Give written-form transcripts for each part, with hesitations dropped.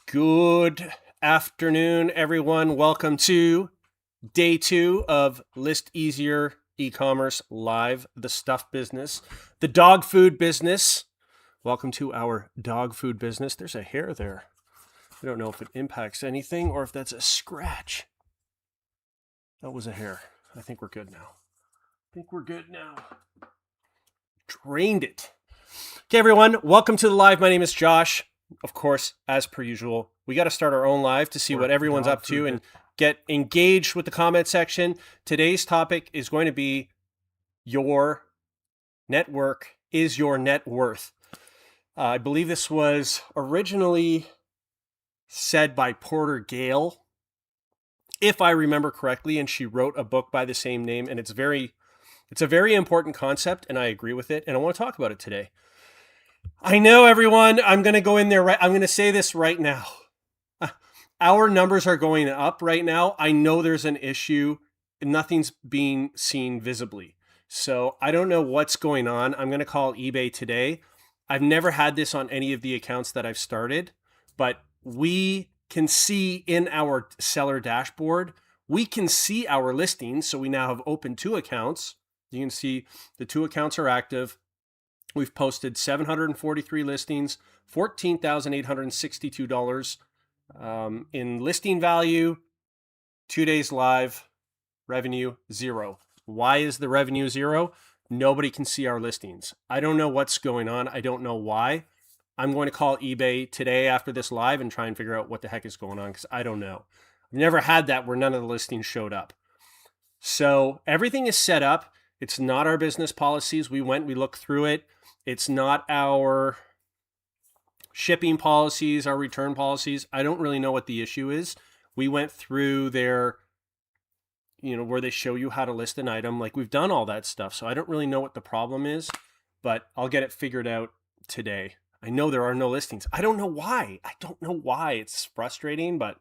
Good afternoon, everyone. Welcome to day 2 of List Easier e-commerce live, the stuff business, the dog food business. Welcome to our dog food business. There's a hair there. I don't know if it impacts anything or if that's a scratch. That was a hair. I think we're good now. Drained it. Okay, everyone. Welcome to the live. My name is Josh. Of course, as per usual, we got to start our own live to see what everyone's up to and get engaged with the comment section. Today's topic is going to be your network is your net worth. I believe this was originally said by Porter Gale, if I remember correctly, and she wrote a book by the same name, and it's a very important concept, and I agree with it, and I want to talk about it today. I know, everyone, I'm going to go in there right. I'm going to say this right now. Our numbers are going up right now. I know there's an issue. Nothing's being seen visibly. So I don't know what's going on. I'm going to call eBay today. I've never had this on any of the accounts that I've started, but we can see in our seller dashboard, we can see our listings. So we now have opened 2 accounts. You can see the 2 accounts are active. We've posted 743 listings, $14,862 in listing value, 2 days live, revenue 0. Why is the revenue 0? Nobody can see our listings. I don't know what's going on. I don't know why. I'm going to call eBay today after this live and try and figure out what the heck is going on because I don't know. I've never had that where none of the listings showed up. So everything is set up. It's not our business policies. We looked through it. It's not our shipping policies, our return policies. I don't really know what the issue is. We went through their, where they show you how to list an item. Like, we've done all that stuff. So I don't really know what the problem is, but I'll get it figured out today. I know there are no listings. I don't know why. It's frustrating, but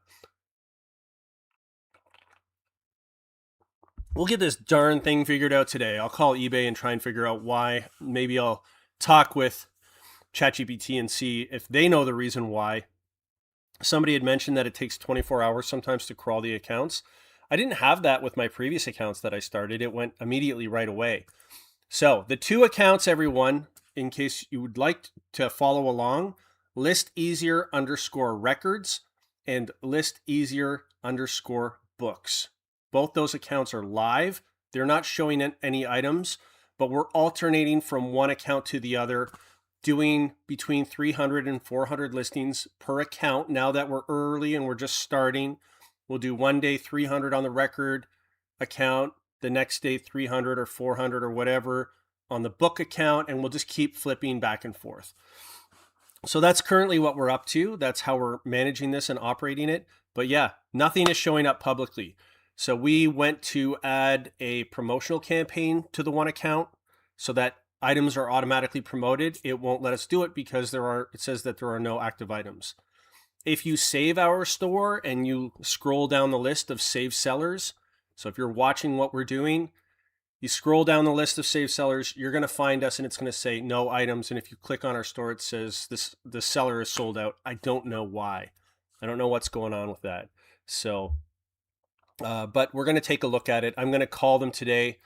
we'll get this darn thing figured out today. I'll call eBay and try and figure out why. Maybe I'll talk with ChatGPT and see if they know the reason why. Somebody had mentioned that it takes 24 hours sometimes to crawl the accounts. I didn't have that with my previous accounts that I started. It went immediately right away. So the 2 accounts, everyone, in case you would like to follow along, list easier _records and list easier _books. Both those accounts are live. They're not showing any items, but we're alternating from one account to the other, doing between 300 and 400 listings per account. Now that we're early and we're just starting, we'll do one day 300 on the record account, the next day 300 or 400 or whatever on the book account, and we'll just keep flipping back and forth. So that's currently what we're up to. That's how we're managing this and operating it. But yeah, nothing is showing up publicly. So we went to add a promotional campaign to the one account so that items are automatically promoted. It won't let us do it because it says that there are no active items. If you save our store and you scroll down the list of saved sellers, so if you're watching what we're doing, you scroll down the list of saved sellers, you're going to find us and it's going to say no items. And if you click on our store, it says the seller is sold out. I don't know why. I don't know what's going on with that. So but we're going to take a look at it. I'm going to call them today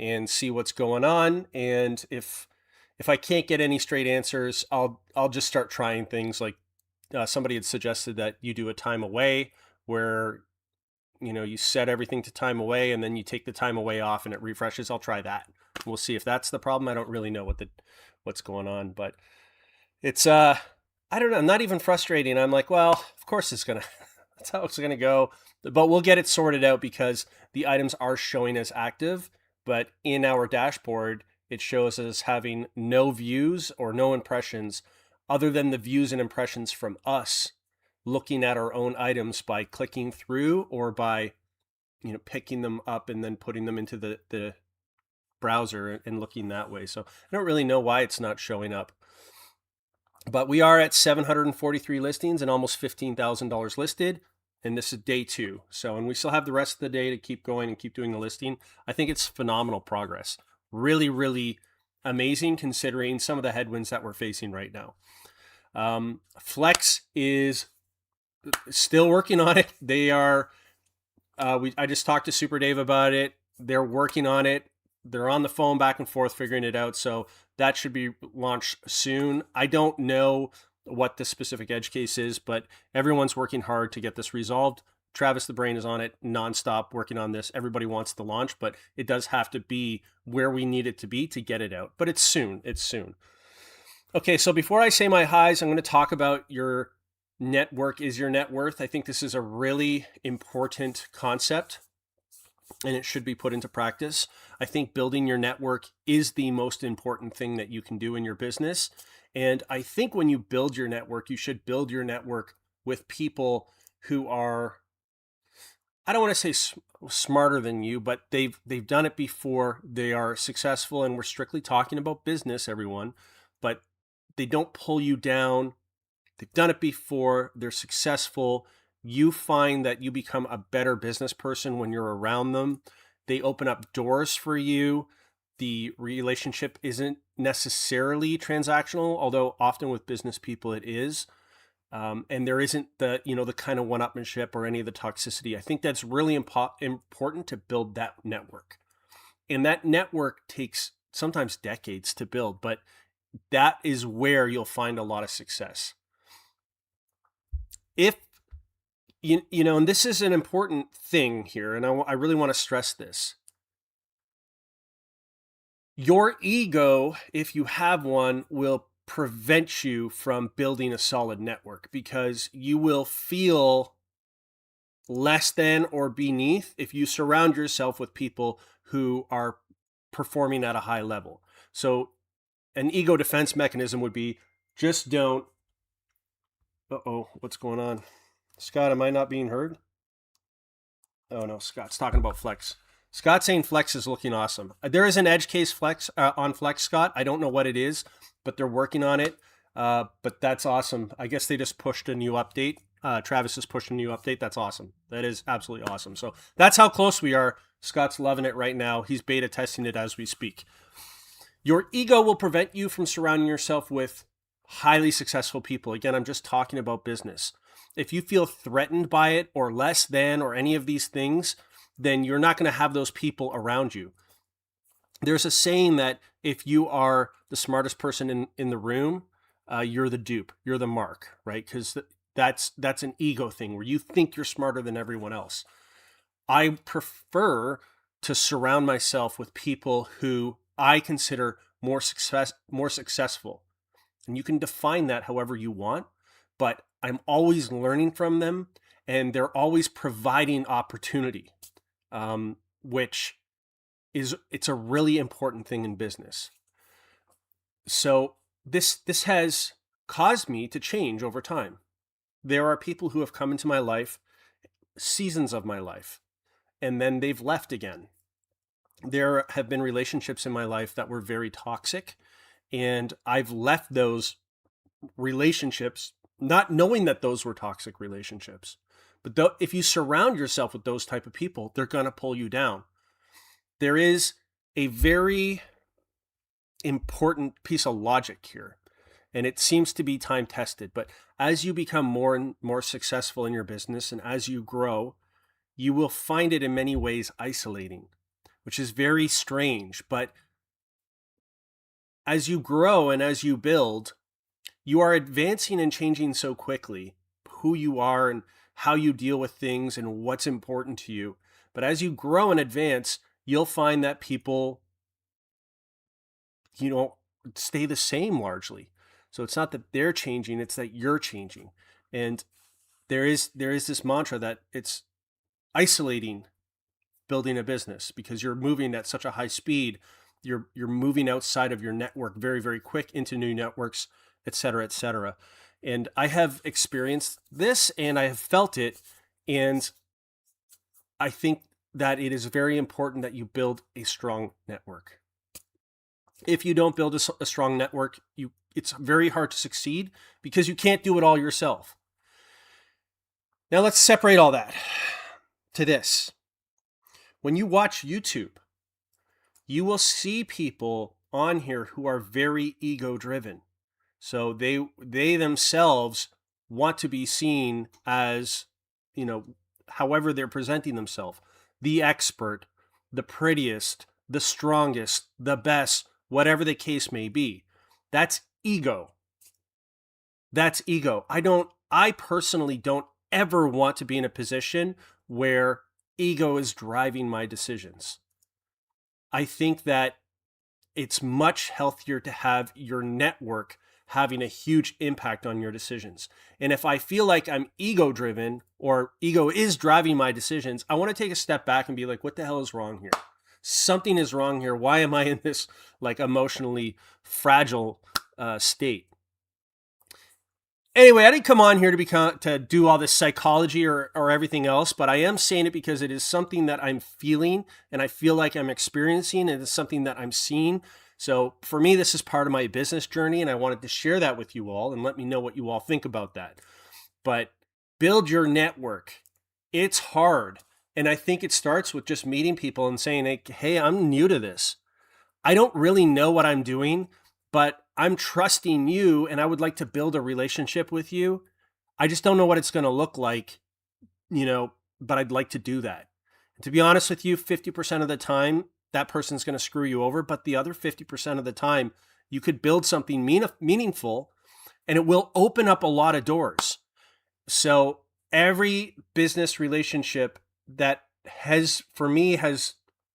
and see what's going on. And if I can't get any straight answers, I'll just start trying things like somebody had suggested that you do a time away where, you set everything to time away and then you take the time away off and it refreshes. I'll try that. We'll see if that's the problem. I don't really know what's going on, but it's, I don't know. I'm not even frustrating. I'm like, well, of course that's how it's going to go. But we'll get it sorted out because the items are showing as active, but in our dashboard, it shows us having no views or no impressions other than the views and impressions from us looking at our own items by clicking through or by, picking them up and then putting them into the browser and looking that way. So I don't really know why it's not showing up. But we are at 743 listings and almost $15,000 listed. And this is day 2. So, and we still have the rest of the day to keep going and keep doing the listing. I think it's phenomenal progress. Really, really amazing considering some of the headwinds that we're facing right now. Flex is still working on it. They are. I just talked to Super Dave about it. They're working on it. They're on the phone back and forth figuring it out. So that should be launched soon. I don't know what the specific edge case is, but everyone's working hard to get this resolved. Travis the Brain is on it nonstop working on this. Everybody wants the launch, but it does have to be where we need it to be to get it out. But it's soon. It's soon. Okay, so before I say my highs, I'm going to talk about your network is your net worth. I think this is a really important concept and it should be put into practice. I think building your network is the most important thing that you can do in your business. And I think when you build your network, you should build your network with people who are, I don't want to say smarter than you, but they've done it before. They are successful, and we're strictly talking about business, everyone, but they don't pull you down. They've done it before. They're successful. You find that you become a better business person when you're around them. They open up doors for you. The relationship isn't necessarily transactional, although often with business people it is. And there isn't the kind of one-upmanship or any of the toxicity. I think that's really important to build that network. And that network takes sometimes decades to build, but that is where you'll find a lot of success. If and this is an important thing here, and I really want to stress this. Your ego, if you have one, will prevent you from building a solid network because you will feel less than or beneath if you surround yourself with people who are performing at a high level. So an ego defense mechanism would be just don't. What's going on? Scott, am I not being heard? Oh no, Scott's talking about Flex. Scott's saying Flex is looking awesome. There is an edge case Flex on Flex, Scott. I don't know what it is, but they're working on it. But that's awesome. I guess they just pushed a new update. Travis has pushed a new update. That's awesome. That is absolutely awesome. So that's how close we are. Scott's loving it right now. He's beta testing it as we speak. Your ego will prevent you from surrounding yourself with highly successful people. Again, I'm just talking about business. If you feel threatened by it or less than or any of these things, then you're not going to have those people around you. There's a saying that if you are the smartest person in the room, you're the dupe, you're the mark, right? Because that's an ego thing where you think you're smarter than everyone else. I prefer to surround myself with people who I consider more successful. And you can define that however you want, but I'm always learning from them and they're always providing opportunity, which it's a really important thing in business. So this has caused me to change over time. There are people who have come into my life, seasons of my life, and then they've left again. There have been relationships in my life that were very toxic, and I've left those relationships not knowing that those were toxic relationships. But if you surround yourself with those type of people, they're going to pull you down. There is a very important piece of logic here, and it seems to be time tested. But as you become more and more successful in your business and as you grow, you will find it in many ways isolating, which is very strange. But as you grow and as you build, you are advancing and changing so quickly who you are and how you deal with things and what's important to you. But as you grow and advance, you'll find that people, stay the same largely. So it's not that they're changing, it's that you're changing. And there is this mantra that it's isolating building a business because you're moving at such a high speed. You're moving outside of your network very, very quick into new networks, et cetera, et cetera. And I have experienced this and I have felt it. And I think that it is very important that you build a strong network. If you don't build a strong network, it's very hard to succeed because you can't do it all yourself. Now let's separate all that to this. When you watch YouTube, you will see people on here who are very ego driven. So they themselves want to be seen as, however they're presenting themselves, the expert, the prettiest, the strongest, the best, whatever the case may be. That's ego. That's ego. I personally don't ever want to be in a position where ego is driving my decisions. I think that it's much healthier to have your network having a huge impact on your decisions. And if I feel like I'm ego driven or ego is driving my decisions, I want to take a step back and be like, what the hell is wrong here? Something is wrong here. Why am I in this like emotionally fragile state? Anyway, I didn't come on here to do all this psychology or everything else, but I am saying it because it is something that I'm feeling and I feel like I'm experiencing, and it's something that I'm seeing. So for me, this is part of my business journey, and I wanted to share that with you all and let me know what you all think about that. But build your network. It's hard. And I think it starts with just meeting people and saying, hey, I'm new to this. I don't really know what I'm doing, but I'm trusting you and I would like to build a relationship with you. I just don't know what it's going to look like, but I'd like to do that. And to be honest with you, 50% of the time, that person's going to screw you over, but the other 50% of the time, you could build something meaningful and it will open up a lot of doors. So every business relationship that has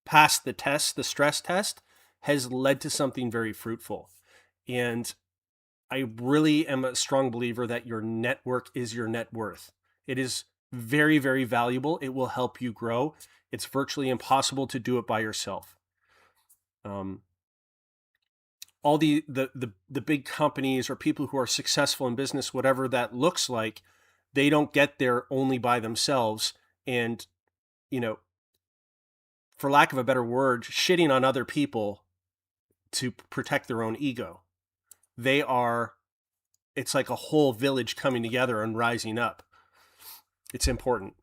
passed the test, the stress test, has led to something very fruitful. And I really am a strong believer that your network is your net worth. It is very, very valuable. It will help you grow. It's virtually impossible to do it by yourself. All the big companies or people who are successful in business, whatever that looks like, they don't get there only by themselves. And, for lack of a better word, shitting on other people to protect their own ego. It's like a whole village coming together and rising up. It's important.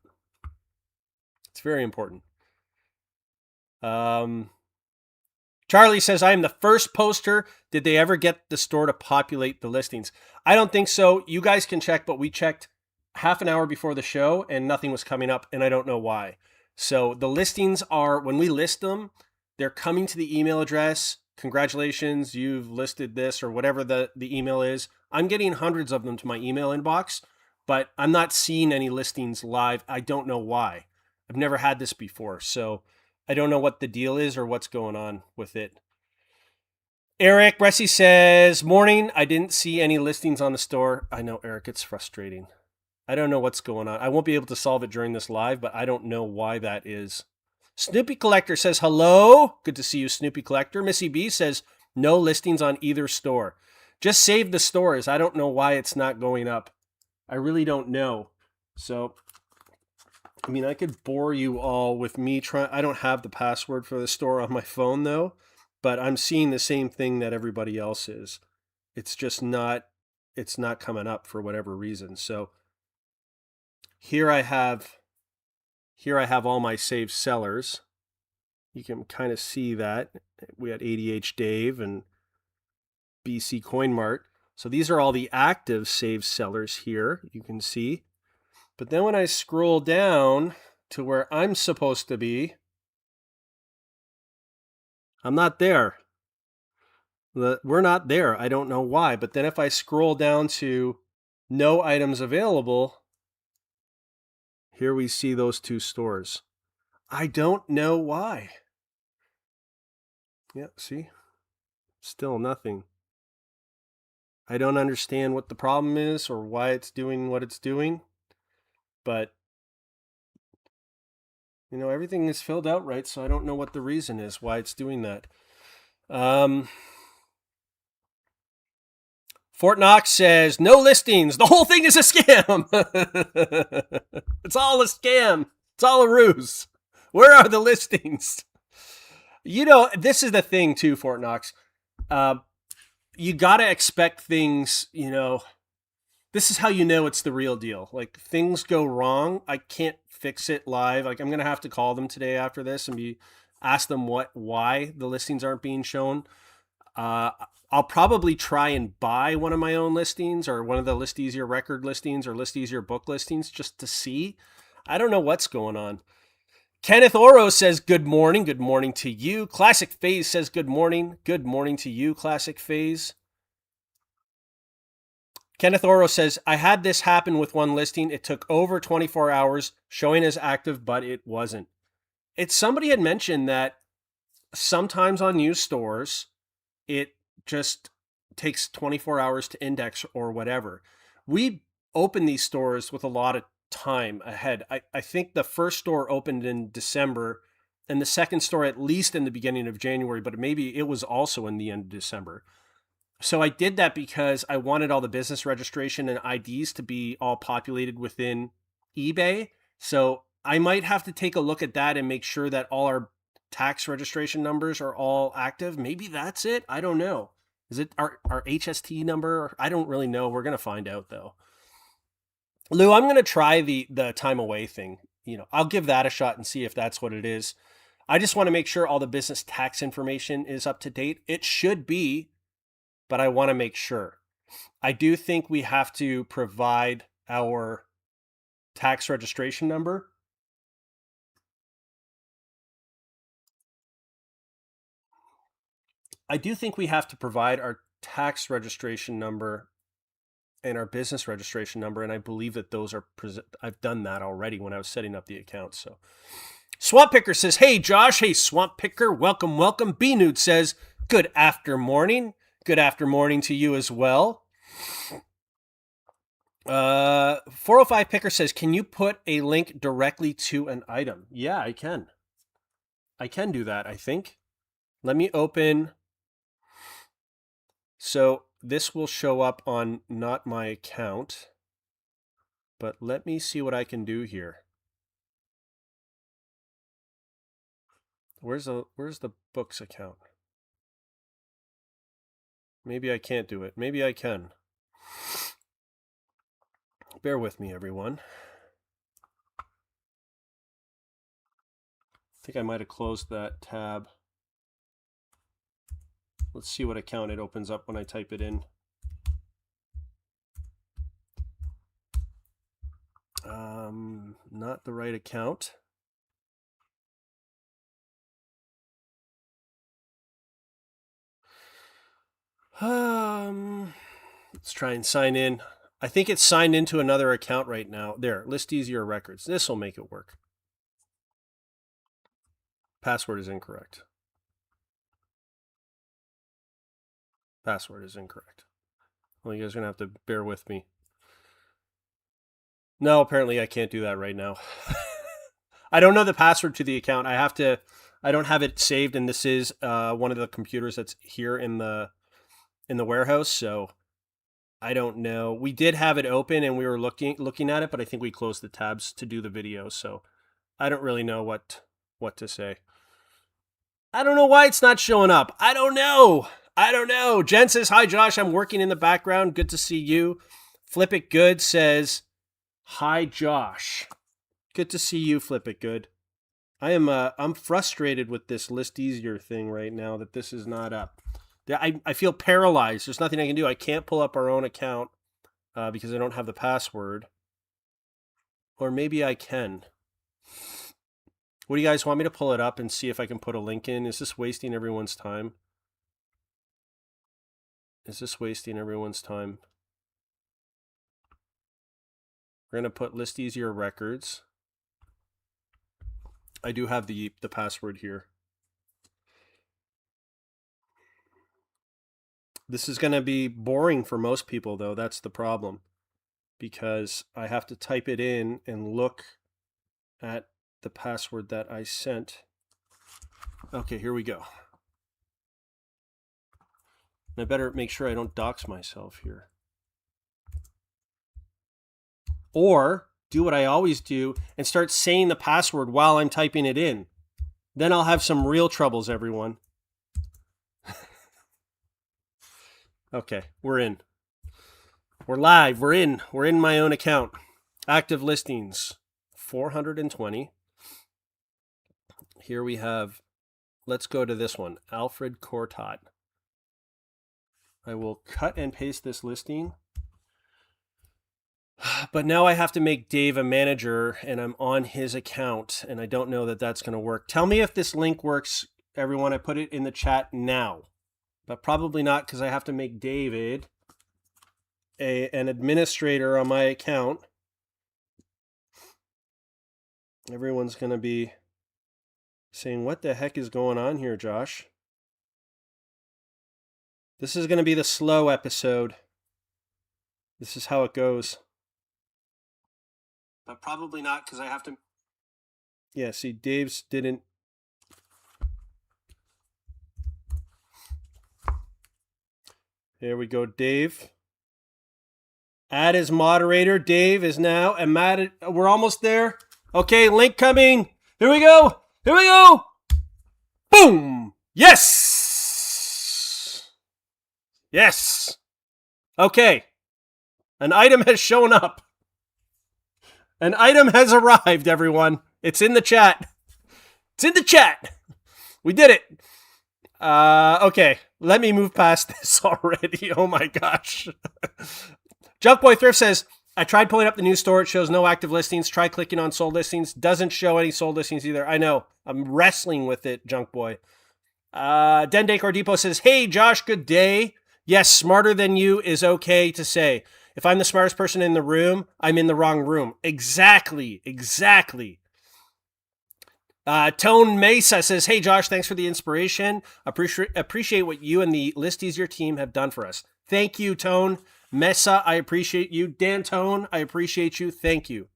It's very important. Charlie says, I am the first poster. Did they ever get the store to populate the listings? I don't think so. You guys can check, but we checked half an hour before the show and nothing was coming up, and I don't know why. So the listings are, when we list them, they're coming to the email address. Congratulations, you've listed this, or whatever the email is. I'm getting hundreds of them to my email inbox, but I'm not seeing any listings live. I don't know why. I've never had this before, so I don't know what the deal is or what's going on with it. Eric Bressi says, morning, I didn't see any listings on the store. I know, Eric, it's frustrating. I don't know what's going on. I won't be able to solve it during this live, but I don't know why that is. Snoopy Collector says, hello. Good to see you, Snoopy Collector. Missy B says, no listings on either store. Just save the stores. I don't know why it's not going up. I really don't know. So, I could bore you all with me trying. I don't have the password for the store on my phone, though, but I'm seeing the same thing that everybody else is. It's just not coming up for whatever reason. So here I have all my saved sellers. You can kind of see that. We had ADH Dave and BC Coin Mart. So these are all the active saved sellers here, you can see. But then when I scroll down to where I'm supposed to be, I'm not there. We're not there. I don't know why. But then if I scroll down to no items available, here we see those two stores. I don't know why. Yeah, see? Still nothing. I don't understand what the problem is or why it's doing what it's doing. But, everything is filled out right, so I don't know what the reason is, why it's doing that. Fort Knox says, no listings. The whole thing is a scam. It's all a scam. It's all a ruse. Where are the listings? This is the thing too, Fort Knox. You got to expect things, this is how it's the real deal. Like, things go wrong. I can't fix it live. Like, I'm going to have to call them today after this and ask them why the listings aren't being shown. I'll probably try and buy one of my own listings or one of the List Easier record listings or List Easier book listings just to see. I don't know what's going on. Kenneth Oro says, good morning. Good morning to you. Classic Phase says, good morning. Good morning to you, Classic Phase. Kenneth Oro says, I had this happen with one listing. It took over 24 hours showing as active, but it wasn't. Somebody had mentioned that sometimes on news stores, it just takes 24 hours to index or whatever. We open these stores with a lot of time ahead. I think the first store opened in December and the second store at least in the beginning of January, but maybe it was also in the end of December. So I did that because I wanted all the business registration and IDs to be all populated within eBay. So I might have to take a look at that and make sure that all our tax registration numbers are all active. Maybe that's it. I don't know. Is it our HST number? I don't really know. We're going to find out though. Lou, I'm going to try the time away thing. I'll give that a shot and see if that's what it is. I just want to make sure all the business tax information is up to date. It should be, but I want to make sure. I do think we have to provide our tax registration number. I do think we have to provide our tax registration number and our business registration number, and I believe that those are I've done that already when I was setting up the account. So Swamp Picker says, hey Josh, hey Swamp Picker, welcome, welcome. B-Nude says, good after morning. Good after morning to you as well. 405 Picker says, can you put a link directly to an item? Yeah, I can. I can do that, I think. Let me open. So this will show up on not my account, but let me see what I can do here. Where's the books account? Maybe I can't do it. Maybe I can. Bear with me, everyone. I think I might have closed that tab. Let's see what account it opens up when I type it in. Not the right account. Let's try and sign in. I think it's signed into another account right now. There, List Easier Records. This will make it work. Password is incorrect. Password is incorrect. Well, you guys are going to have to bear with me. No, apparently I can't do that right now. I don't know the password to the account. I don't have it saved, and this is one of the computers that's here in the warehouse, so I don't know. We did have it open and we were looking at it, but I think we closed the tabs to do the video, so I don't really know what to say. I don't know why it's not showing up. I don't know. Jen says, hi Josh, I'm working in the background. Good to see you. Flip It Good says, hi Josh. Good to see you, Flip It Good. I'm frustrated with this List Easier thing right now that this is not up. I feel paralyzed. There's nothing I can do. I can't pull up our own account because I don't have the password. Or maybe I can. What do you guys want me to pull it up and see if I can put a link in? Is this wasting everyone's time? We're going to put List Easier Records. I do have the password here. This is going to be boring for most people, though. That's the problem. Because I have to type it in and look at the password that I sent. Okay, here we go. I better make sure I don't dox myself here. Or do what I always do and start saying the password while I'm typing it in. Then I'll have some real troubles, everyone. Okay, we're in. We're live. We're in my own account. Active listings, 420. Here we have, let's go to this one, Alfred Cortot. I will cut and paste this listing. But now I have to make Dave a manager, and I'm on his account, and I don't know that that's going to work. Tell me if this link works, everyone. I put it in the chat now, but probably not, because I have to make David an administrator on my account. Everyone's going to be saying, what the heck is going on here, Josh? This is going to be the slow episode. This is how it goes. But probably not, because I have to... Yeah, see, Dave's didn't... There we go, Dave. Add as moderator. Dave is now... We're almost there. Okay, link coming. Here we go. Here we go. Boom. Yes. Yes. Okay. An item has shown up. An item has arrived, everyone. It's in the chat. It's in the chat. We did it. Okay. Let me move past this already. Oh my gosh. Junk Boy Thrift says, I tried pulling up the news store. It shows no active listings. Try clicking on sold listings. Doesn't show any sold listings either. I know. I'm wrestling with it, Junk Boy. Dendake Depot says, hey, Josh, good day. Yes, smarter than you is okay to say. If I'm the smartest person in the room, I'm in the wrong room. Exactly. Tone Mesa says, hey, Josh, thanks for the inspiration. Appreciate what you and the List Easier team have done for us. Thank you, Tone. Mesa, I appreciate you. Dan Tone, I appreciate you. Thank you.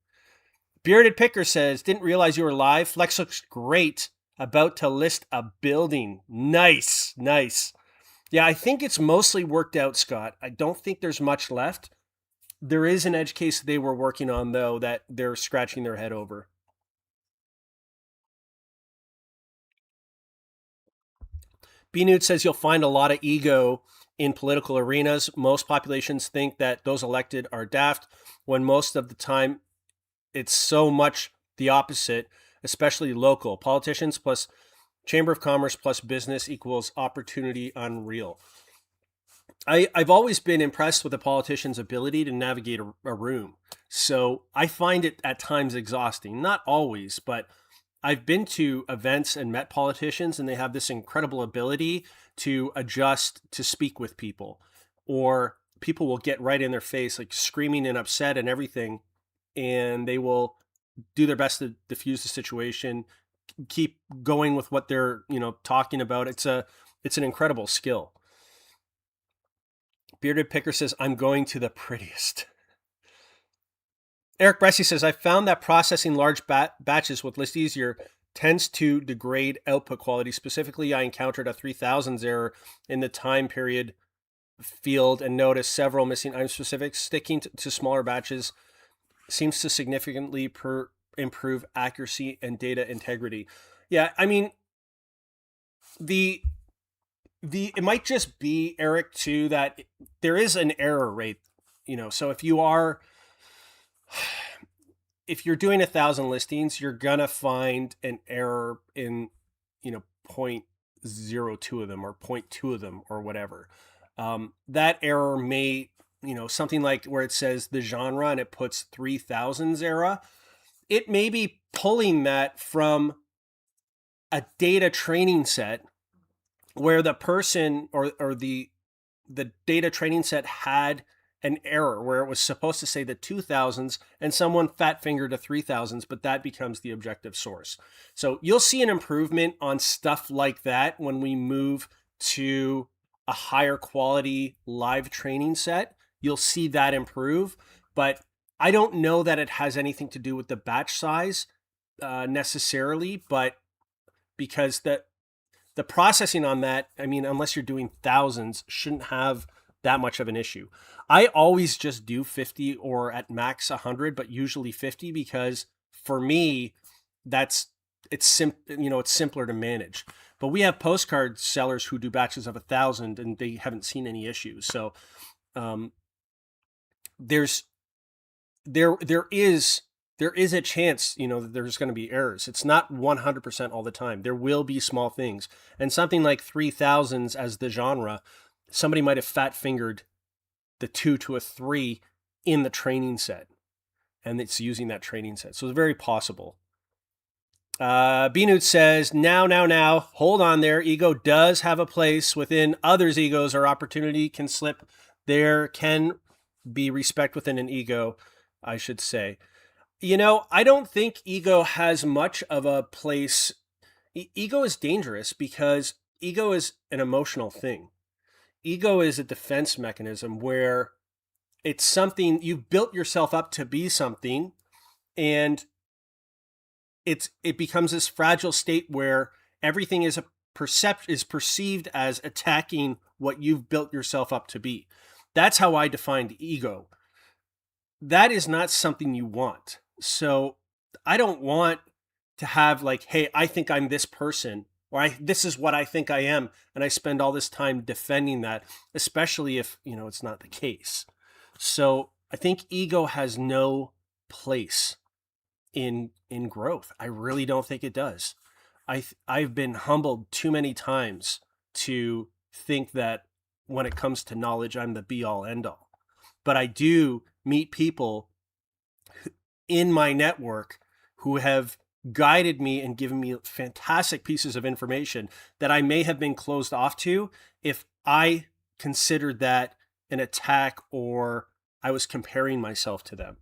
Bearded Picker says, didn't realize you were live. Flex looks great. About to list a building. Nice. Yeah, I think it's mostly worked out, Scott. I don't think there's much left. There is an edge case they were working on, though, that they're scratching their head over. B-Newt says you'll find a lot of ego in political arenas. Most populations think that those elected are daft, when most of the time it's so much the opposite, especially local. Politicians plus Chamber of Commerce plus business equals opportunity unreal. I've always been impressed with a politician's ability to navigate a room. So I find it at times exhausting. Not always, but I've been to events and met politicians, and they have this incredible ability to adjust to speak with people. Or people will get right in their face, like screaming and upset and everything, and they will do their best to diffuse the situation, keep going with what they're, talking about. It's an incredible skill. Bearded Picker says, I'm going to the prettiest. Eric Bresci says, I found that processing large batches with List Easier tends to degrade output quality. Specifically, I encountered a 3000s error in the time period field and noticed several missing item specifics. Sticking to smaller batches seems to significantly improve accuracy and data integrity. Yeah, I mean, it might just be, Eric, too, that there is an error rate, so if you're doing 1,000 listings, you're gonna find an error in, 0.02 of them or 0.2 of them or whatever. That error may, something like where it says the genre and it puts 3000s era, it may be pulling that from a data training set where the person or the data training set had an error where it was supposed to say the 2000s and someone fat fingered the 3000s, but that becomes the objective source. So you'll see an improvement on stuff like that when we move to a higher quality live training set. You'll see that improve, but I don't know that it has anything to do with the batch size necessarily, but because the processing on that, I mean, unless you're doing thousands, shouldn't have that much of an issue. I always just do 50 or at max 100, but usually 50, because for me, it's simpler to manage. But we have postcard sellers who do batches of 1,000 and they haven't seen any issues. So there is a chance, that there's going to be errors. It's not 100% all the time. There will be small things. And something like 3000s as the genre somebody might have fat fingered the 2 to a 3 in the training set, and it's using that training set. So it's very possible. Binut says, now, hold on there. Ego does have a place within others' egos, or opportunity can slip. There can be respect within an ego, I should say. I don't think ego has much of a place. Ego is dangerous because ego is an emotional thing. Ego is a defense mechanism where it's something you've built yourself up to be something, and it becomes this fragile state where everything is perceived as attacking what you've built yourself up to be. That's how I defined ego. That is not something you want. So I don't want to have like, hey, I think I'm this person, or this is what I think I am, and I spend all this time defending that, especially if, it's not the case. So I think ego has no place in growth. I really don't think it does. I've been humbled too many times to think that when it comes to knowledge, I'm the be all end all. But I do meet people in my network who have guided me and given me fantastic pieces of information that I may have been closed off to if I considered that an attack or I was comparing myself to them.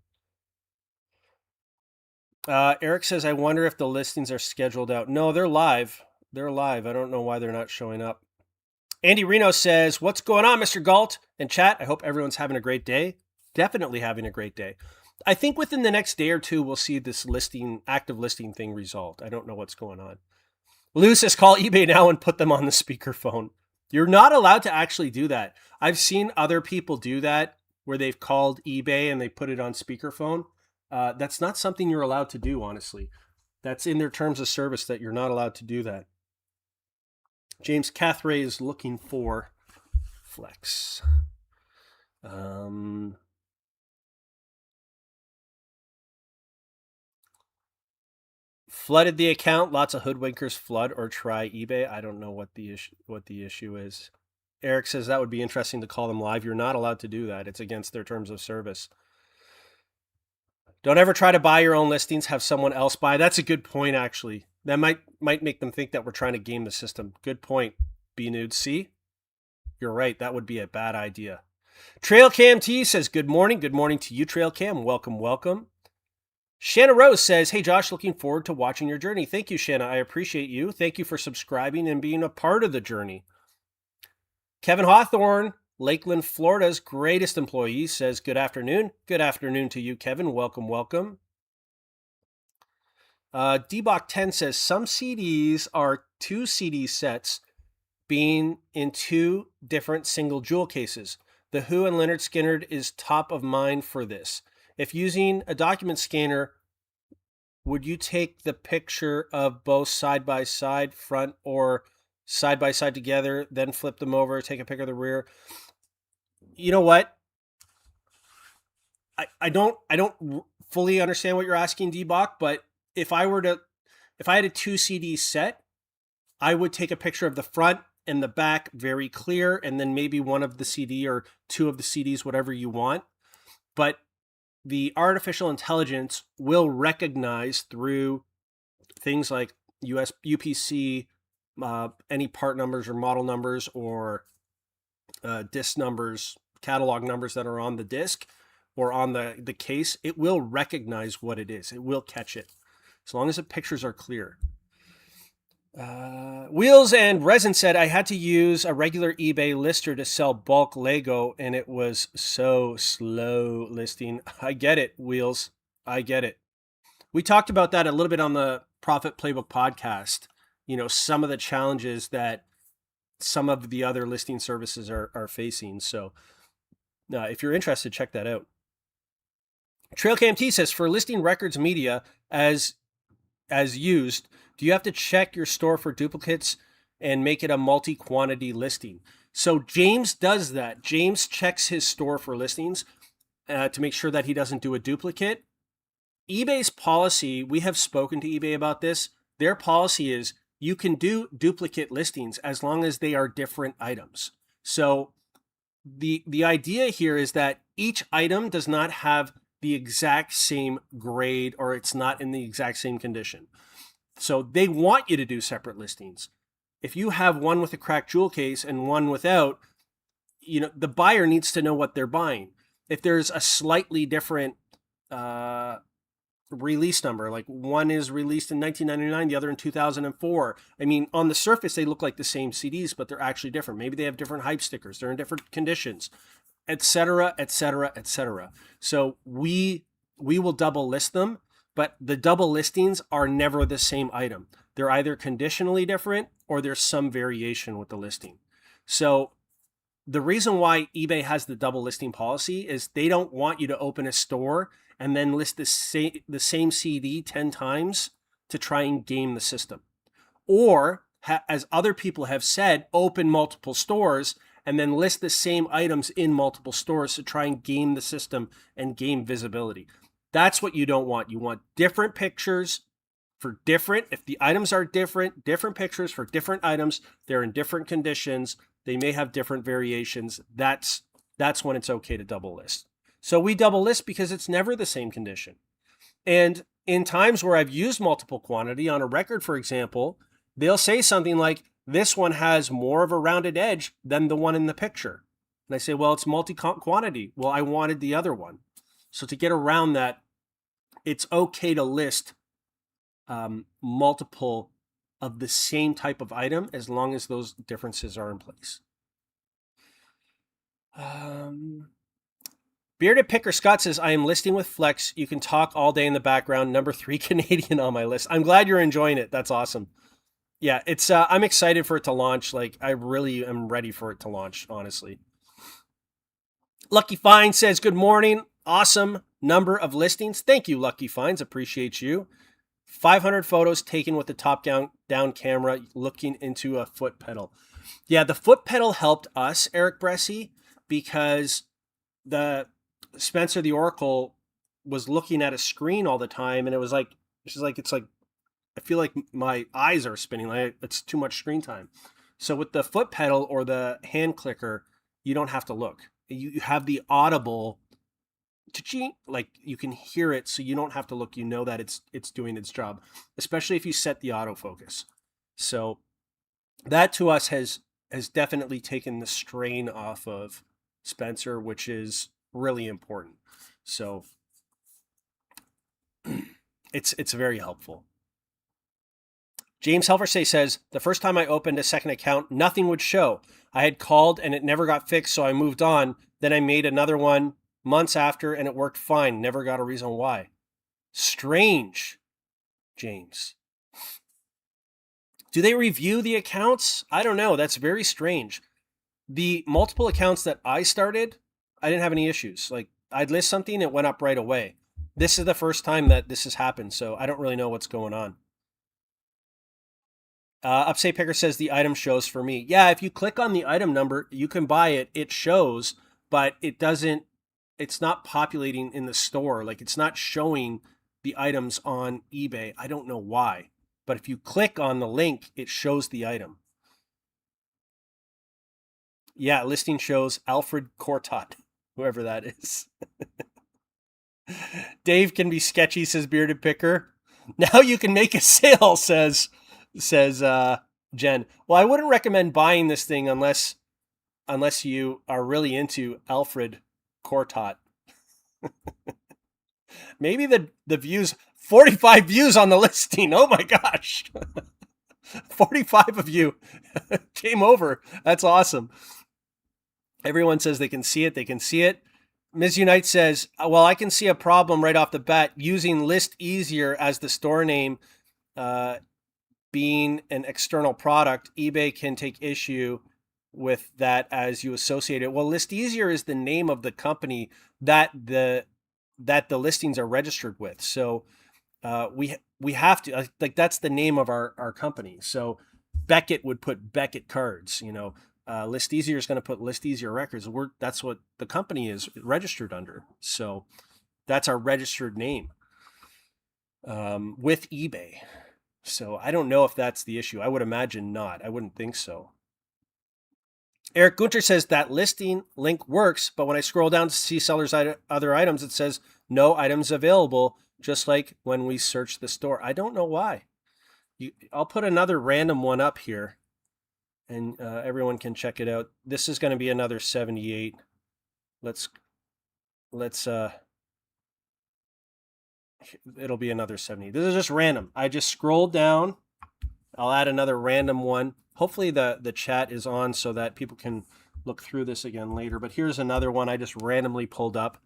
Eric says, I wonder if the listings are scheduled out. No, they're live. They're live. I don't know why they're not showing up. Andy Reno says, what's going on, Mr. Galt? And chat, I hope everyone's having a great day. Definitely having a great day. I think within the next day or two, we'll see this active listing thing resolved. I don't know what's going on. Lou says, call eBay now and put them on the speakerphone. You're not allowed to actually do that. I've seen other people do that where they've called eBay and they put it on speakerphone. That's not something you're allowed to do, honestly. That's in their terms of service that you're not allowed to do that. James Cathray is looking for flex. Flooded the account. Lots of hoodwinkers flood or try eBay. I don't know what the issue is. Eric says that would be interesting to call them live. You're not allowed to do that. It's against their terms of service. Don't ever try to buy your own listings. Have someone else buy. That's a good point, actually. That might make them think that we're trying to game the system. Good point, B-Nude. See? You're right. That would be a bad idea. Trail Cam T says, good morning. Good morning to you, Trail Cam. Welcome, welcome. Shanna Rose says, hey, Josh, looking forward to watching your journey. Thank you, Shanna. I appreciate you. Thank you for subscribing and being a part of the journey. Kevin Hawthorne, Lakeland, Florida's greatest employee, says, good afternoon. Good afternoon to you, Kevin. Welcome, welcome. Dbach10 says, some CDs are 2 CD sets being in 2 different single jewel cases. The Who and Leonard Skinner is top of mind for this. If using a document scanner, would you take the picture of both side by side, front or side by side together, then flip them over, take a picture of the rear? You know what? I don't fully understand what you're asking, Dbach, but if I had a 2 CD set, I would take a picture of the front and the back very clear, and then maybe one of the CD or 2 of the CDs, whatever you want. But the artificial intelligence will recognize through things like UPC, any part numbers or model numbers or disc numbers, catalog numbers that are on the disc or on the case. It will recognize what it is. It will catch it as long as the pictures are clear. Wheels and Resin said, I had to use a regular eBay lister to sell bulk Lego, and it was so slow listing. I get it, Wheels. I get it. We talked about that a little bit on the Profit Playbook podcast. Some of the challenges that some of the other listing services are facing. So if you're interested, check that out. Trailcam T says, for listing records media as used, do you have to check your store for duplicates and make it a multi-quantity listing? So James does that. James checks his store for listings to make sure that he doesn't do a duplicate. eBay's policy, we have spoken to eBay about this. Their policy is you can do duplicate listings as long as they are different items. So the idea here is that each item does not have the exact same grade, or it's not in the exact same condition. So they want you to do separate listings. If you have one with a cracked jewel case and one without, the buyer needs to know what they're buying. If there's a slightly different release number, like one is released in 1999, the other in 2004. I mean, on the surface, they look like the same CDs, but they're actually different. Maybe they have different hype stickers. They're in different conditions, etc., etc., etc. So we will double list them, but the double listings are never the same item. They're either conditionally different or there's some variation with the listing. So the reason why eBay has the double listing policy is they don't want you to open a store and then list the same CD 10 times to try and game the system. Or, as other people have said, open multiple stores and then list the same items in multiple stores to try and game the system and game visibility. That's what you don't want. You want different pictures for different, if the items are different pictures for different items, they're in different conditions, they may have different variations. That's when it's okay to double list. So we double list because it's never the same condition. And in times where I've used multiple quantity on a record, for example, they'll say something like, this one has more of a rounded edge than the one in the picture. And I say, well, it's multi-quantity. Well, I wanted the other one. So to get around that, it's okay to list multiple of the same type of item as long as those differences are in place. Bearded Picker Scott says, I am listing with Flex. You can talk all day in the background. Number 3 Canadian on my list. I'm glad you're enjoying it. That's awesome. Yeah, it's I'm excited for it to launch. Like, I really am ready for it to launch, honestly. Lucky Fine says, good morning. Awesome number of listings. Thank you, Lucky Finds. Appreciate you. 500 photos taken with the top-down camera looking into a foot pedal. Yeah, the foot pedal helped us, Eric Bressi, because the Spencer the Oracle was looking at a screen all the time, and it was like, I feel like my eyes are spinning. Like, it's too much screen time. So with the foot pedal or the hand clicker, you don't have to look. You have the audible, like you can hear it, so you don't have to look. You know that it's doing its job, especially if you set the autofocus. So that to us has definitely taken the strain off of Spencer, which is really important. So it's very helpful. James Helversay says, the first time I opened a second account, nothing would show. I had called and it never got fixed, so I moved on. Then I made another one months after and it worked fine. Never got a reason why. Strange, James. Do they review the accounts? I don't know. That's very strange. The multiple accounts that I started, I didn't have any issues. Like, I'd list something, it went up right away. This is the first time that this has happened, so I don't really know what's going on. Upstate Picker says the item shows for me. Yeah, if you click on the item number, you can buy it. It shows, but it's not populating in the store. Like, it's not showing the items on eBay. I don't know why. But if you click on the link, it shows the item. Yeah, listing shows Alfred Cortot, whoever that is. Dave can be sketchy, says Bearded Picker. Now you can make a sale, says Jen. Well, I wouldn't recommend buying this thing unless you are really into Alfred Cortot. Maybe the views, 45 views on the listing. Oh my gosh. 45 of you came over. That's awesome. Everyone says they can see it. They can see it. Ms. Unite says, well, I can see a problem right off the bat using List Easier as the store name, being an external product. eBay can take issue with that as you associate it. Well, List Easier is the name of the company that the listings are registered with. So we have to, like, that's the name of our company. So Beckett would put Beckett Cards, List Easier is going to put List Easier Records. That's what the company is registered under. So that's our registered name with eBay. So I don't know if that's the issue. I would imagine not. I wouldn't think so. Eric Gunter says that listing link works, but when I scroll down to see sellers' other items, it says no items available, just like when we search the store. I don't know why. I'll put another random one up here, and everyone can check it out. This is going to be another 78. Let's it'll be another 70. This is just random. I just scrolled down. I'll add another random one. Hopefully the chat is on so that people can look through this again later. But here's another one I just randomly pulled up.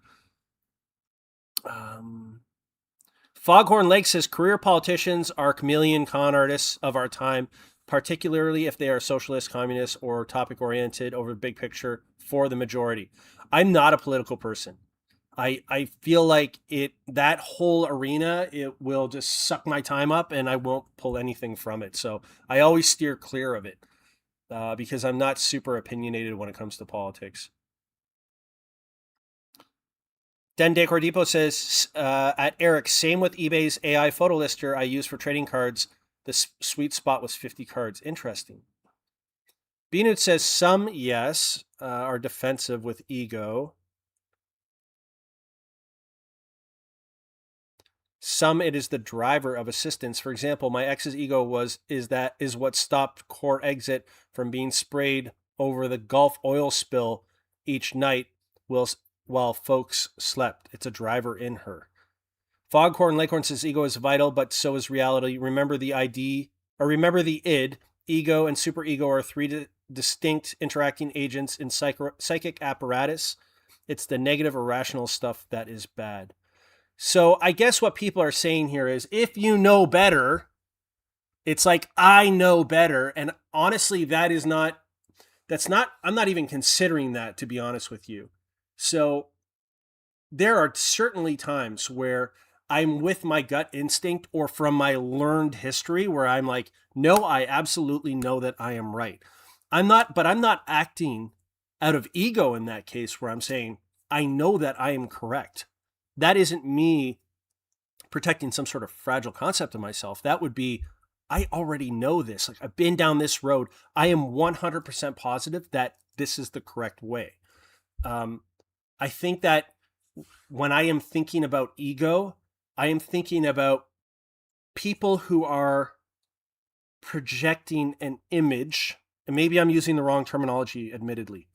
Foghorn Lake says career politicians are chameleon con artists of our time, particularly if they are socialist, communist, or topic oriented over the big picture for the majority. I'm not a political person. I feel like that whole arena, it will just suck my time up and I won't pull anything from it. So I always steer clear of it because I'm not super opinionated when it comes to politics. Den Decor Depot says, at Eric, same with eBay's AI photo lister I use for trading cards. The sweet spot was 50 cards. Interesting. Binut says some, yes, are defensive with ego. Some, it is the driver of assistance. For example, my ex's ego is what stopped Core Exit from being sprayed over the Gulf oil spill each night while folks slept. It's a driver in her. Foghorn Leghorn says ego is vital, but so is reality. Remember the id. Ego and superego are three distinct interacting agents in psychic apparatus. It's the negative irrational stuff that is bad. So I guess what people are saying here is if you know better, it's like, I know better. And honestly, I'm not even considering that, to be honest with you. So there are certainly times where I'm with my gut instinct or from my learned history where I'm like, no, I absolutely know that I am right. I'm not acting out of ego in that case where I'm saying, I know that I am correct. That isn't me protecting some sort of fragile concept of myself. That would be, I already know this. Like, I've been down this road. I am 100% positive that this is the correct way. I think that when I am thinking about ego, I am thinking about people who are projecting an image, and maybe I'm using the wrong terminology, admittedly,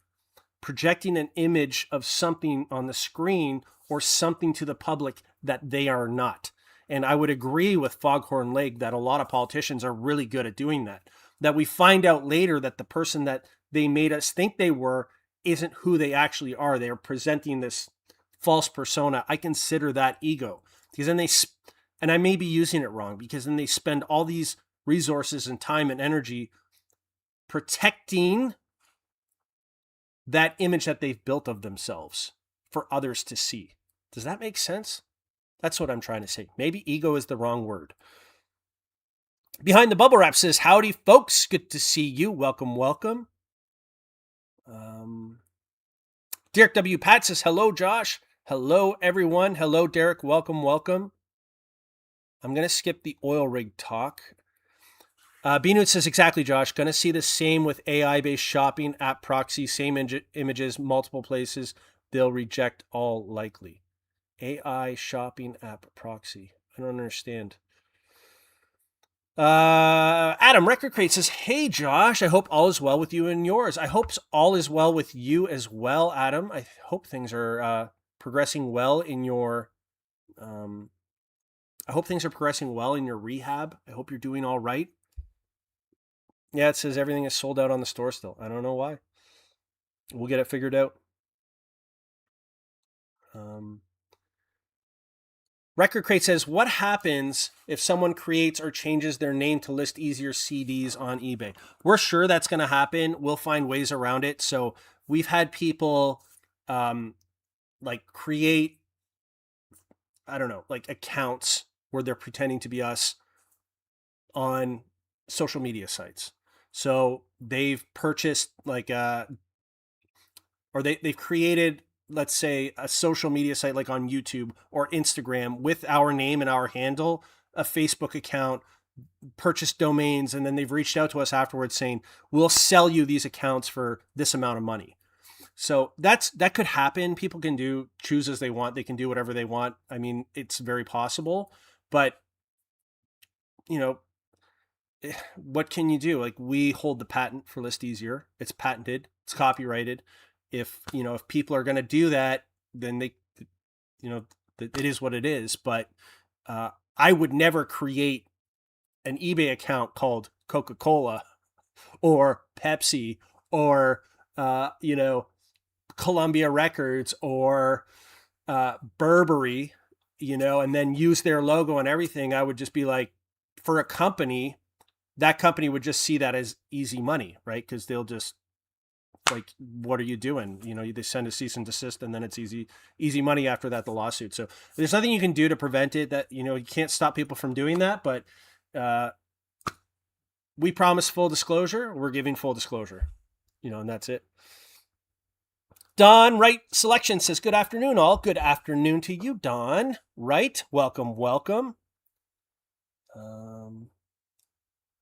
projecting an image of something on the screen or something to the public that they are not. And I would agree with Foghorn Lake that a lot of politicians are really good at doing that. That we find out later that the person that they made us think they were isn't who they actually are. They are presenting this false persona. I consider that ego. Because then and I may be using it wrong, because then they spend all these resources and time and energy protecting that image that they've built of themselves for others to see. Does that make sense? That's what I'm trying to say. Maybe ego is the wrong word. Behind the Bubble Wrap says, howdy, folks. Good to see you. Welcome, welcome. Derek W. Pat says, hello, Josh. Hello, everyone. Hello, Derek. Welcome, welcome. I'm going to skip the oil rig talk. Binut says, exactly, Josh. Going to see the same with AI-based shopping, app proxy, same images, multiple places. They'll reject all likely. AI shopping app proxy. I don't understand. Adam Record Crate says, hey, Josh, I hope all is well with you and yours. I hope all is well with you as well, Adam. I hope things are progressing well in your... I hope things are progressing well in your rehab. I hope you're doing all right. Yeah, it says everything is sold out on the store still. I don't know why. We'll get it figured out. Record Crate says, what happens if someone creates or changes their name to list easier CDs on eBay? We're sure that's going to happen. We'll find ways around it. So we've had people create, I don't know, like accounts where they're pretending to be us on social media sites. So they've purchased they've created, let's say, a social media site like on YouTube or Instagram with our name and our handle, a Facebook account. purchased domains, and then they've reached out to us afterwards saying, we'll sell you these accounts for this amount of money. So that could happen. People can choose as they want. They can do whatever they want. I mean, it's very possible, but what can you do? Like, we hold the patent for List Easier. It's patented. It's copyrighted. If people are going to do that, then it is what it is. But I would never create an eBay account called Coca-Cola or Pepsi or, Columbia Records or Burberry, and then use their logo and everything. I would just be like, for a company, that company would just see that as easy money, right? Because they'll just like, what are you doing? They send a cease and desist, and then it's easy money after that, the lawsuit. So there's nothing you can do to prevent it. That, you can't stop people from doing that, but we promise full disclosure. We're giving full disclosure, and that's it. Don Wright Selection says, good afternoon, all. Good afternoon to you, Don Wright. Welcome. I'm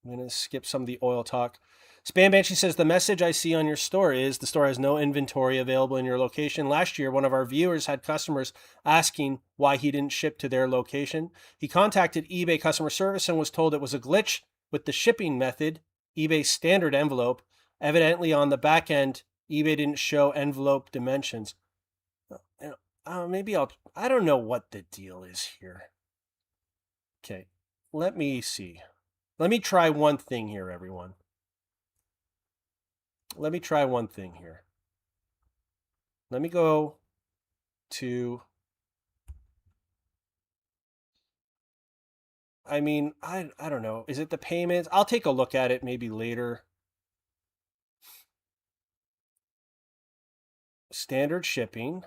going to skip some of the oil talk. Spam Banshee says, the message I see on your store is the store has no inventory available in your location. Last year, one of our viewers had customers asking why he didn't ship to their location. He contacted eBay customer service and was told it was a glitch with the shipping method, eBay's standard envelope. Evidently, on the back end, eBay didn't show envelope dimensions. I don't know what the deal is here. Okay, let me see. Let me try one thing here, everyone. Let me go to, I don't know. Is it the payments? I'll take a look at it maybe later. Standard shipping.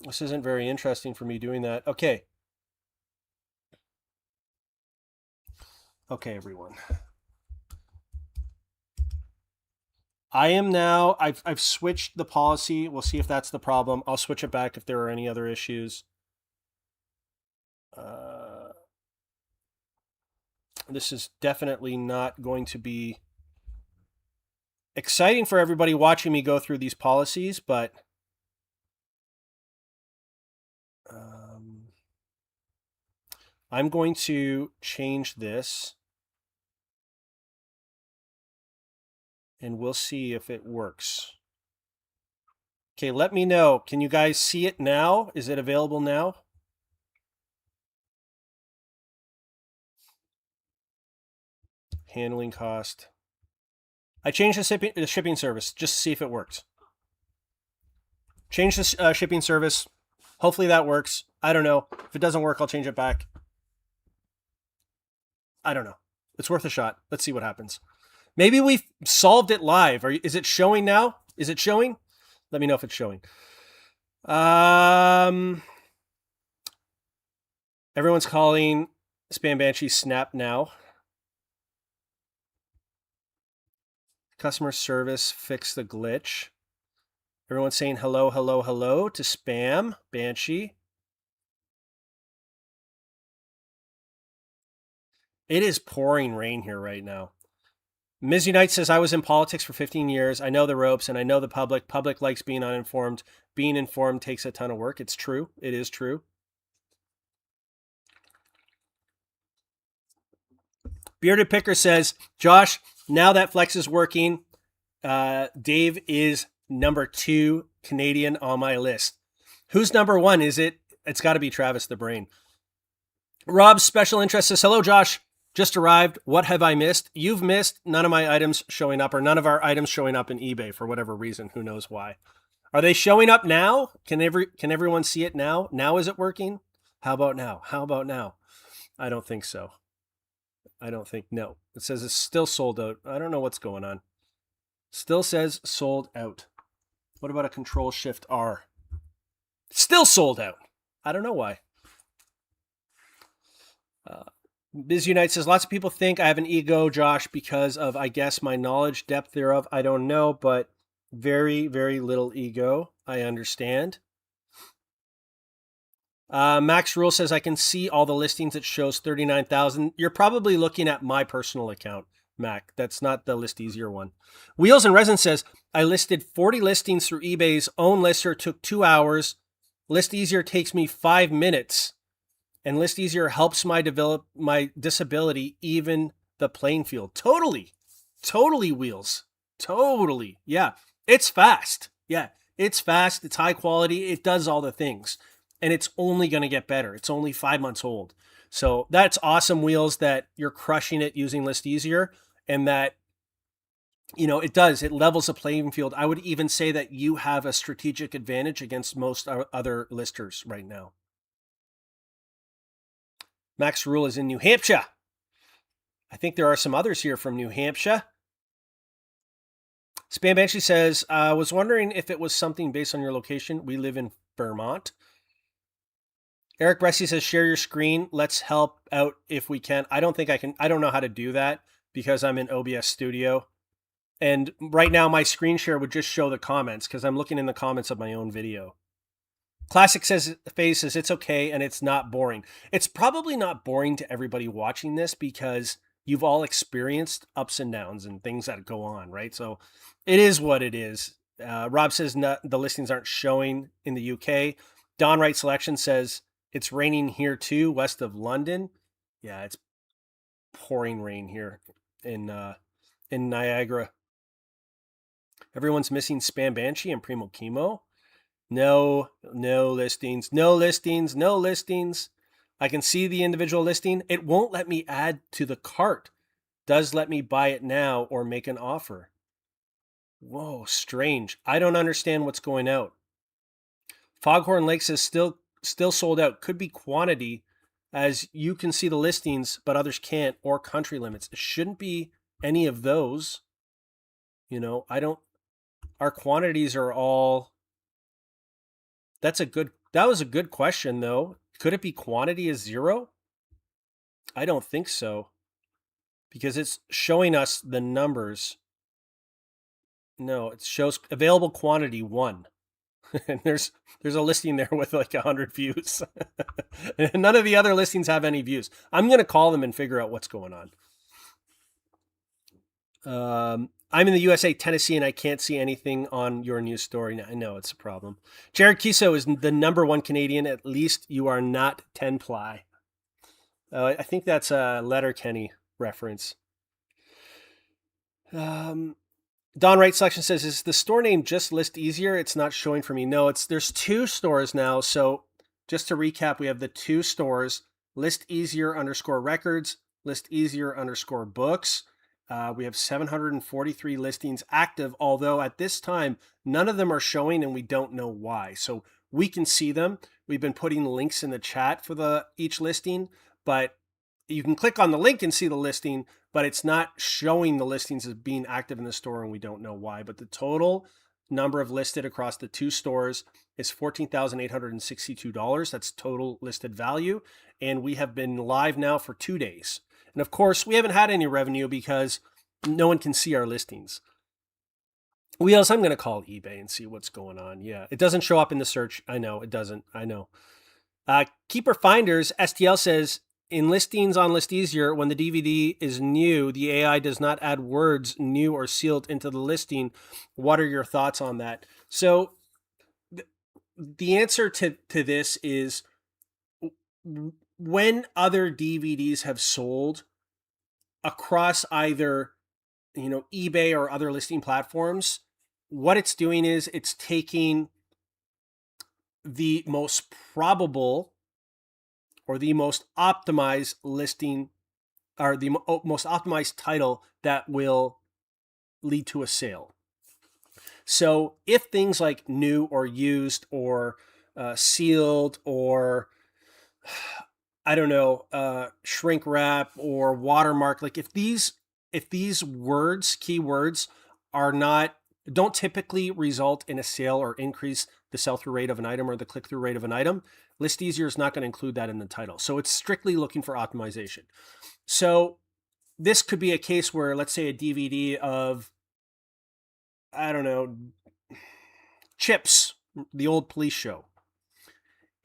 This isn't very interesting for me doing that. Okay, everyone. I've switched the policy. We'll see if that's the problem. I'll switch it back if there are any other issues. This is definitely not going to be exciting for everybody watching me go through these policies, but I'm going to change this and we'll see if it works. Okay, let me know. Can you guys see it now? Is it available now? Handling cost. I changed the shipping service just to see if it works. Change the shipping service. Hopefully that works. I don't know. If it doesn't work, I'll change it back. I don't know. It's worth a shot. Let's see what happens. Maybe we've solved it live. Is it showing now? Is it showing? Let me know if it's showing. Everyone's calling Spam Banshee Snap now. Customer service fix the glitch. Everyone's saying hello to Spam Banshee. It is pouring rain here right now. Ms. Unite says, I was in politics for 15 years. I know the ropes and I know the public. Public likes being uninformed. Being informed takes a ton of work. It's true. It is true. Bearded Picker says, Josh, now that Flex is working, Dave is number 2 Canadian on my list. Who's number 1? Is it? It's got to be Travis the Brain. Rob's special interest says, hello, Josh. Just arrived. What have I missed? You've missed none of my items showing up, or none of our items showing up in eBay for whatever reason. Who knows why? Are they showing up now? Can everyone see it now? Now is it working? How about now? I don't think so. No. It says it's still sold out. I don't know what's going on. Still says sold out. What about a Control-Shift-R? Still sold out. I don't know why. Biz Unite says, lots of people think I have an ego, Josh, because of, I guess, my knowledge depth thereof. I don't know, but Very, very little ego. I understand. Max Rule says I can see all the listings. It shows 39,000. You're probably looking at my personal account, Mac. That's not the List Easier one. Wheels and Resin says I listed 40 listings through eBay's own lister. Took 2 hours. List Easier takes me 5 minutes, and List Easier helps my disability even the playing field. Totally, Wheels. Totally, yeah. It's fast. Yeah, it's fast. It's high quality. It does all the things, and it's only going to get better. It's only 5 months old. So that's awesome, Wheels, that you're crushing it using List Easier, and that it levels the playing field. I would even say that you have a strategic advantage against most other listers right now. Max Rule is in New Hampshire. I think there are some others here from New Hampshire. Spam Banshee says, I was wondering if it was something based on your location. We live in Vermont. Eric Bresci says, share your screen. Let's help out if we can. I don't think I can. I don't know how to do that because I'm in OBS Studio. And right now my screen share would just show the comments because I'm looking in the comments of my own video. Classic says, it's okay and it's not boring. It's probably not boring to everybody watching this because you've all experienced ups and downs and things that go on, right? So it is what it is. Rob says the listings aren't showing in the UK. Don Wright Selection says it's raining here too, west of London. Yeah, it's pouring rain here in Niagara. Everyone's missing Spam Banshee and Primo Chemo. No listings. I can see the individual listing. It won't let me add to the cart. Does let me buy it now or make an offer. Whoa, strange. I don't understand what's going out. Foghorn Lakes is still sold out. Could be quantity, as you can see the listings, but others can't, or country limits. It shouldn't be any of those. Our quantities are all... That was a good question, though. Could it be quantity is 0? I don't think so, because it's showing us the numbers. No, it shows available quantity 1. And there's a listing there with like 100 views. None of the other listings have any views. I'm going to call them and figure out what's going on. I'm in the USA, Tennessee, and I can't see anything on your news story. I know it's a problem. Jared Kiso is the #1 Canadian. At least you are not 10-ply. I think that's a Letterkenny reference. Don Wright Selection says, is the store name just List Easier? It's not showing for me. No, there's 2 stores now. So just to recap, we have the 2 stores, List Easier _records, List Easier _books. We have 743 listings active, although at this time, none of them are showing and we don't know why. So we can see them. We've been putting links in the chat for each listing, but you can click on the link and see the listing, but it's not showing the listings as being active in the store and we don't know why. But the total number of listed across the 2 stores is $14,862. That's total listed value. And we have been live now for 2 days. And of course, we haven't had any revenue because no one can see our listings. Wheels, I'm going to call eBay and see what's going on. Yeah, it doesn't show up in the search. I know, it doesn't. I know. Keeper Finders, STL says, in listings on List Easier, when the DVD is new, the AI does not add words new or sealed into the listing. What are your thoughts on that? So the answer to this is, when other DVDs have sold across either eBay or other listing platforms, what it's doing is it's taking the most probable or the most optimized listing or the most optimized title that will lead to a sale. So if things like new or used or sealed or I don't know, shrink wrap or watermark, like if these keywords don't typically result in a sale or increase the sell-through rate of an item or the click-through rate of an item, List Easier is not going to include that in the title. So it's strictly looking for optimization. So this could be a case where, let's say, a DVD of, I don't know, Chips, the old police show.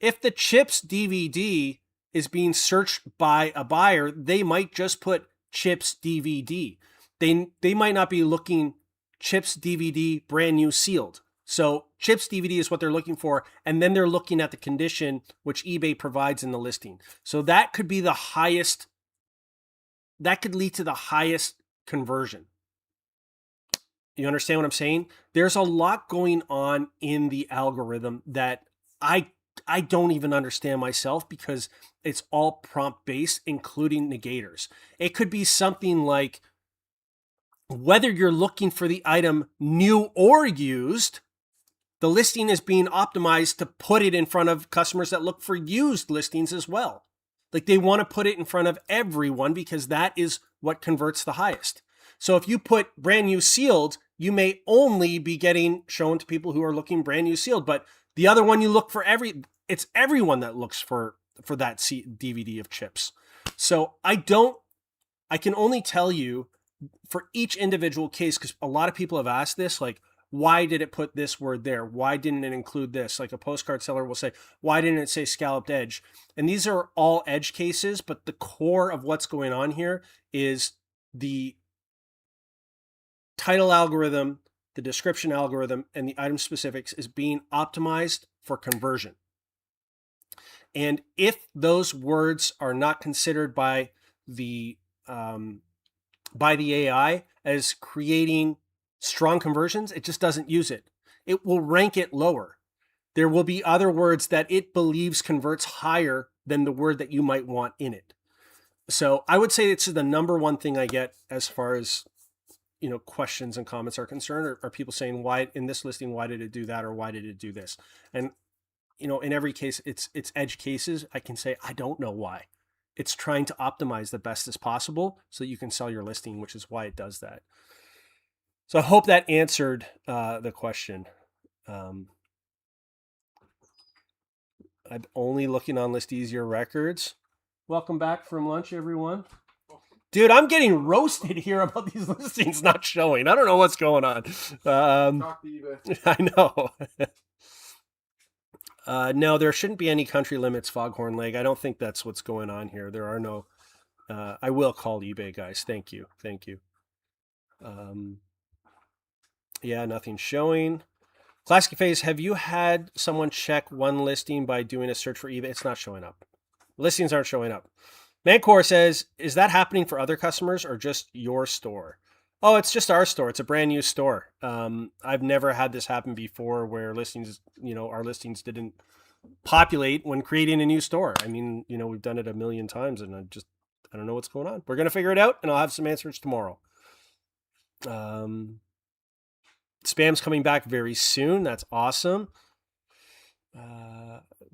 If the Chips DVD is being searched by a buyer, they might just put Chips DVD. They might not be looking Chips DVD brand new sealed. So Chips DVD is what they're looking for, and then they're looking at the condition which eBay provides in the listing. So that could be the highest, that could lead to the highest conversion. You understand what I'm saying? There's a lot going on in the algorithm that I don't even understand myself, because it's all prompt based, including negators. It could be something like, whether you're looking for the item new or used, the listing is being optimized to put it in front of customers that look for used listings as well. Like, they want to put it in front of everyone because that is what converts the highest. So if you put brand new sealed, you may only be getting shown to people who are looking brand new sealed, but the other one you look for it's everyone that looks for that DVD of Chips. So I can only tell you for each individual case, because a lot of people have asked this, like, why did it put this word there? Why didn't it include this? Like, a postcard seller will say, why didn't it say scalloped edge? And these are all edge cases, but the core of what's going on here is the title algorithm, the description algorithm, and the item specifics is being optimized for conversion. And if those words are not considered by the AI as creating strong conversions, it just doesn't use it. It will rank it lower. There will be other words that it believes converts higher than the word that you might want in it. So I would say it's the number one thing I get as far as, questions and comments are concerned, are people saying, why in this listing, why did it do that? Or why did it do this? And, in every case, it's edge cases. I can say, I don't know why. It's trying to optimize the best as possible so that you can sell your listing, which is why it does that. So I hope that answered the question. I'm only looking on List Easier Records. Welcome back from lunch, everyone. Dude, I'm getting roasted here about these listings not showing. I don't know what's going on. Talk to eBay. I know. No, there shouldn't be any country limits, Foghorn Leg. I don't think that's what's going on here. There are no... I will call eBay, guys. Thank you. Yeah, nothing showing. Classic Phase, have you had someone check one listing by doing a search for eBay? It's not showing up. Listings aren't showing up. Mancor says, is that happening for other customers or just your store? Oh, it's just our store. It's a brand new store. I've never had this happen before where listings, our listings didn't populate when creating a new store. I mean, we've done it a million times and I don't know what's going on. We're going to figure it out and I'll have some answers tomorrow. Spam's coming back very soon. That's awesome.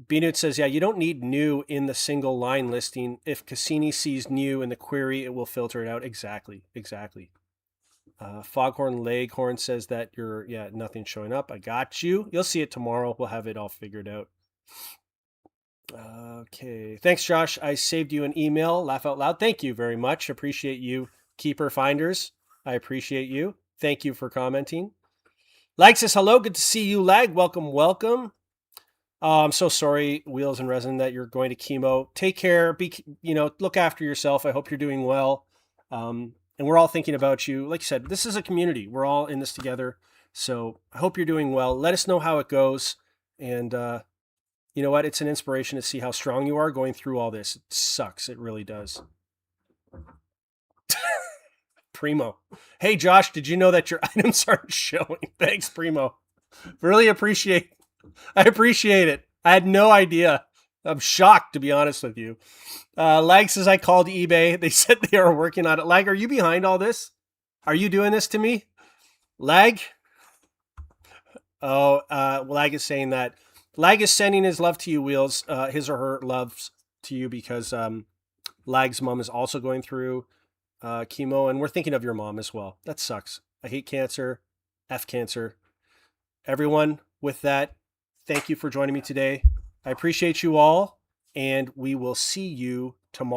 Binut says, yeah, you don't need new in the single line listing. If Cassini sees new in the query, it will filter it out. Exactly. Foghorn Leghorn says that nothing's showing up. I got you. You'll see it tomorrow. We'll have it all figured out. Okay. Thanks, Josh. I saved you an email. Laugh out loud. Thank you very much. Appreciate you, Keeper Finders. I appreciate you. Thank you for commenting. Lag says, hello. Good to see you, Lag. Welcome. Oh, I'm so sorry, Wheels and Resin, that you're going to chemo. Take care. Look after yourself. I hope you're doing well. And we're all thinking about you. Like you said, this is a community. We're all in this together. So I hope you're doing well. Let us know how it goes. And you know what? It's an inspiration to see how strong you are going through all this. It sucks. It really does. Primo. Hey, Josh, did you know that your items aren't showing? Thanks, Primo. Really appreciate I appreciate it. I had no idea. I'm shocked, to be honest with you. Lag says, I called eBay. They said they are working on it. Lag, are you behind all this? Are you doing this to me? Lag? Oh, Lag is saying that. Lag is sending his love to you, Wheels. His or her loves to you because Lag's mom is also going through chemo, and we're thinking of your mom as well. That sucks. I hate cancer. F cancer. Everyone, with that, thank you for joining me today. I appreciate you all, and we will see you tomorrow.